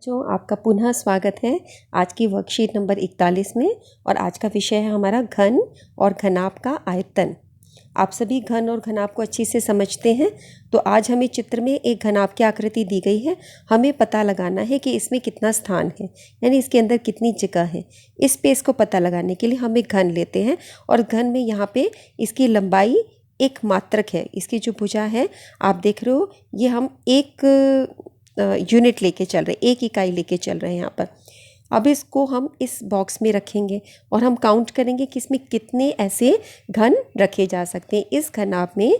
बच्चों, आपका पुनः स्वागत है आज की वर्कशीट नंबर 41 में। और आज का विषय है हमारा घन और घनाभ का आयतन। आप सभी घन और घनाभ को अच्छी से समझते हैं। तो आज हमें चित्र में एक घनाभ की आकृति दी गई है। हमें पता लगाना है कि इसमें कितना स्थान है, यानी इसके अंदर कितनी जगह है। इस स्पेस को पता लगाने के लिए हम एक घन लेते हैं और घन में यहाँ पे इसकी लंबाई एक मात्रक है। इसकी जो भुजा है आप देख रहे हो, ये हम एक यूनिट लेके चल रहे, एक इकाई लेके चल रहे हैं यहाँ पर। अब इसको हम इस बॉक्स में रखेंगे और हम काउंट करेंगे कि इसमें कितने ऐसे घन रखे जा सकते हैं। इस घनाभ में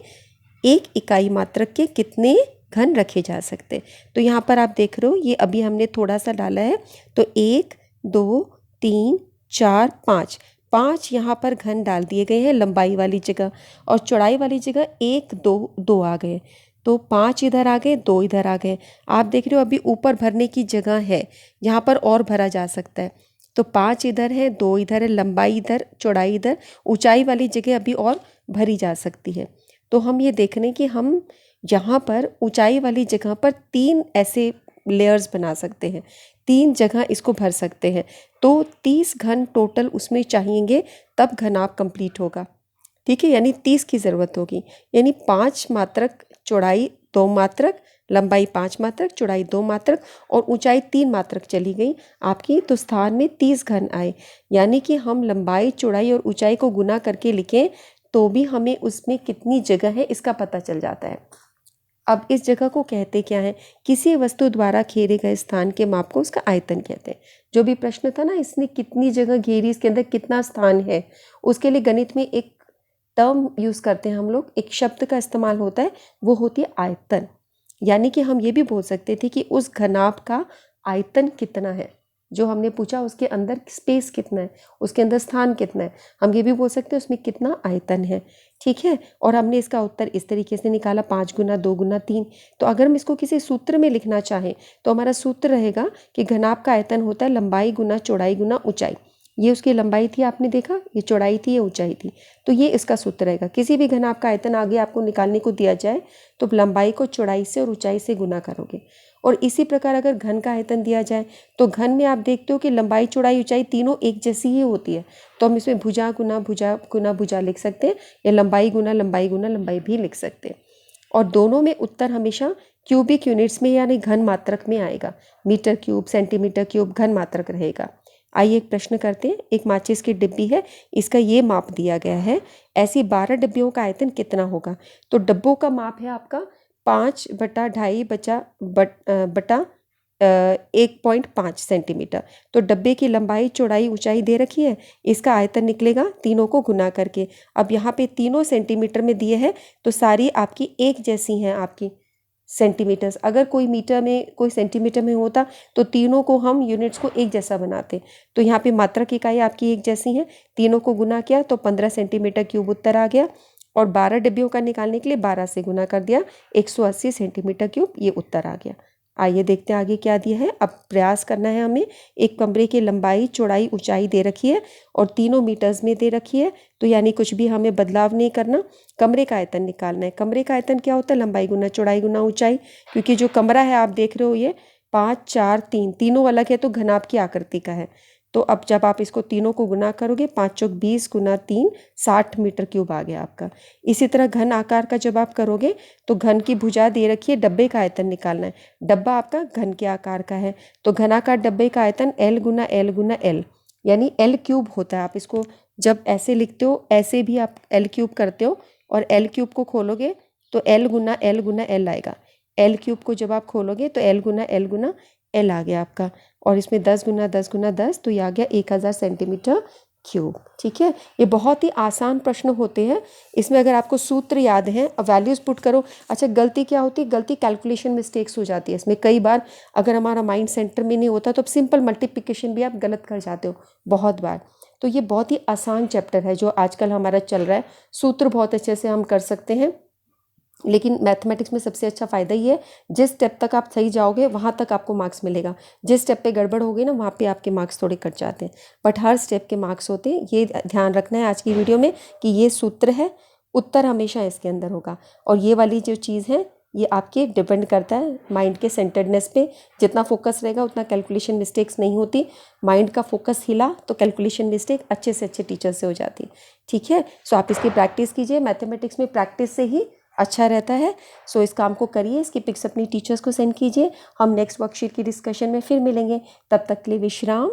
एक इकाई मात्रक के कितने घन रखे जा सकते हैं। तो यहाँ पर आप देख रहे हो, ये अभी हमने थोड़ा सा डाला है, तो 1 2 3 4 5 5 यहाँ पर घन डाल दिए गए हैं लंबाई वाली जगह, और चौड़ाई वाली जगह 1 2 2 आ गए। तो 5 इधर आ गए, 2 इधर आ गए। आप देख रहे हो अभी ऊपर भरने की जगह है, यहाँ पर और भरा जा सकता है। तो 5 इधर है, 2 इधर है, लंबाई इधर, चौड़ाई इधर, ऊंचाई वाली जगह अभी और भरी जा सकती है। तो हम ये देख रहे हैं कि हम यहाँ पर ऊंचाई वाली जगह पर 3 ऐसे लेयर्स बना सकते हैं, 3 जगह इसको भर सकते हैं। तो 30 घन टोटल उसमें चाहिएंगे, तब घनाभ कंप्लीट होगा। ठीक है, यानी 30 की ज़रूरत होगी। यानी 5 मात्रक, चौड़ाई 2 मात्रक, लंबाई 5 मात्रक, चौड़ाई 2 मात्रक और ऊंचाई 3 मात्रक चली गई आपकी। तो स्थान में 30 घन आए। यानी कि हम लंबाई, चौड़ाई और ऊंचाई को गुना करके लिखें तो भी हमें उसमें कितनी जगह है इसका पता चल जाता है। अब इस जगह को कहते क्या है? किसी वस्तु द्वारा घेरे गए स्थान के माप को उसका आयतन कहते हैं। जो भी प्रश्न था ना, इसने कितनी जगह घेरी, इसके अंदर कितना स्थान है, उसके लिए गणित में एक टर्म यूज़ करते हैं हम लोग, एक शब्द का इस्तेमाल होता है, वो होती है आयतन। यानी कि हम ये भी बोल सकते थे कि उस घनाभ का आयतन कितना है। जो हमने पूछा उसके अंदर स्पेस कितना है, उसके अंदर स्थान कितना है, हम ये भी बोल सकते हैं उसमें कितना आयतन है। ठीक है, और हमने इसका उत्तर इस तरीके से निकाला, 5 गुना 2 गुना 3। तो अगर हम इसको किसी सूत्र में लिखना चाहें तो हमारा सूत्र रहेगा कि घनाभ का आयतन होता है लंबाई गुना चौड़ाई गुना ऊंचाई। ये उसकी लंबाई थी, आपने देखा, ये चौड़ाई थी, ये ऊंचाई थी। तो ये इसका सूत्र रहेगा। किसी भी घनाभ का आयतन आगे आपको निकालने को दिया जाए तो लंबाई को चौड़ाई से और ऊंचाई से गुना करोगे। और इसी प्रकार अगर घन का आयतन दिया जाए तो घन में आप देखते हो कि लंबाई, चौड़ाई, ऊंचाई तीनों एक जैसी ही होती है। तो हम इसमें भुजा गुना भुजा गुना भुजा लिख सकते हैं, या लंबाई गुना लंबाई भी लिख सकते हैं। और दोनों में उत्तर हमेशा क्यूबिक यूनिट्स में यानी घन मात्रक में आएगा। मीटर क्यूब, सेंटीमीटर क्यूब घन मात्रक रहेगा। आइए एक प्रश्न करते हैं। एक माचिस की डिब्बी है, इसका ये माप दिया गया है। ऐसी 12 डिब्बियों का आयतन कितना होगा? तो डब्बों का माप है आपका 5/2.5 बटा 1.5 सेंटीमीटर। तो डब्बे की लंबाई, चौड़ाई, ऊंचाई दे रखी है, इसका आयतन निकलेगा तीनों को गुना करके। अब यहाँ पे तीनों सेंटीमीटर में दिए हैं, तो सारी आपकी एक जैसी हैं आपकी सेंटीमीटर्स। अगर कोई मीटर में, कोई सेंटीमीटर में होता तो तीनों को हम यूनिट्स को एक जैसा बनाते। तो यहाँ पे मात्रक इकाई आपकी एक जैसी हैं, तीनों को गुना किया तो 15 सेंटीमीटर क्यूब उत्तर आ गया। और 12 डिब्बियों का निकालने के लिए 12 से गुना कर दिया, 180 सेंटीमीटर क्यूब ये उत्तर आ गया। आइए देखते हैं आगे क्या दिया है। अब प्रयास करना है हमें। एक कमरे की लंबाई, चौड़ाई, ऊंचाई दे रखी है और तीनों मीटर्स में दे रखी है, तो यानी कुछ भी हमें बदलाव नहीं करना। कमरे का आयतन निकालना है। कमरे का आयतन क्या होता है? लंबाई गुना चौड़ाई गुना ऊंचाई। क्योंकि जो कमरा है आप देख रहे हो ये 5 4 3 तीनों अलग है, तो घनाभ की आकृति का है। तो अब जब आप इसको तीनों को गुना करोगे, 5 चौक 20 गुना 3 60 मीटर क्यूब आ गया आपका। इसी तरह घन आकार का जब आप करोगे तो घन की भुजा दे रखी है, डब्बे का आयतन निकालना है। डब्बा आपका घन के आकार का है, तो घनाकार डब्बे का आयतन L गुना L यानी L क्यूब होता है। आप इसको जब ऐसे लिखते हो, ऐसे भी आप L क्यूब करते हो, और L क्यूब को खोलोगे तो L गुना L आएगा। L क्यूब को जब आप खोलोगे तो L गुना L आ गया आपका। और इसमें 10 गुना 10 गुना 10, तो ये आ गया 1000 सेंटीमीटर क्यूब। ठीक है, ये बहुत ही आसान प्रश्न होते हैं। इसमें अगर आपको सूत्र याद हैं, वैल्यूज़ पुट करो। अच्छा, गलती क्या होती है? गलती कैलकुलेशन मिस्टेक्स हो जाती है इसमें। कई बार अगर हमारा माइंड सेंटर में नहीं होता तो अब सिंपल मल्टीप्लिकेशन भी आप गलत कर जाते हो बहुत बार। तो ये बहुत ही आसान चैप्टर है जो आजकल हमारा चल रहा है। सूत्र बहुत अच्छे से हम कर सकते हैं, लेकिन मैथमेटिक्स में सबसे अच्छा फ़ायदा ये है, जिस स्टेप तक आप सही जाओगे वहाँ तक आपको मार्क्स मिलेगा। जिस स्टेप पे गड़बड़ होगी ना, वहाँ पे आपके मार्क्स थोड़े कट जाते हैं, बट हर स्टेप के मार्क्स होते हैं। ये ध्यान रखना है आज की वीडियो में कि ये सूत्र है, उत्तर हमेशा इसके अंदर होगा। और ये वाली जो चीज़ है ये आपके डिपेंड करता है माइंड के सेंटर्डनेस पे। जितना फोकस रहेगा उतना कैलकुलेशन मिस्टेक्स नहीं होती। माइंड का फोकस हिला तो कैलकुलेशन मिस्टेक अच्छे से अच्छे टीचर से हो जाती। ठीक है, सो आप इसकी प्रैक्टिस कीजिए। मैथमेटिक्स में प्रैक्टिस से ही अच्छा रहता है। सो इस काम को करिए, इसकी पिक्स अपनी टीचर्स को सेंड कीजिए। हम नेक्स्ट वर्कशीट की डिस्कशन में फिर मिलेंगे। तब तक के लिए विश्राम।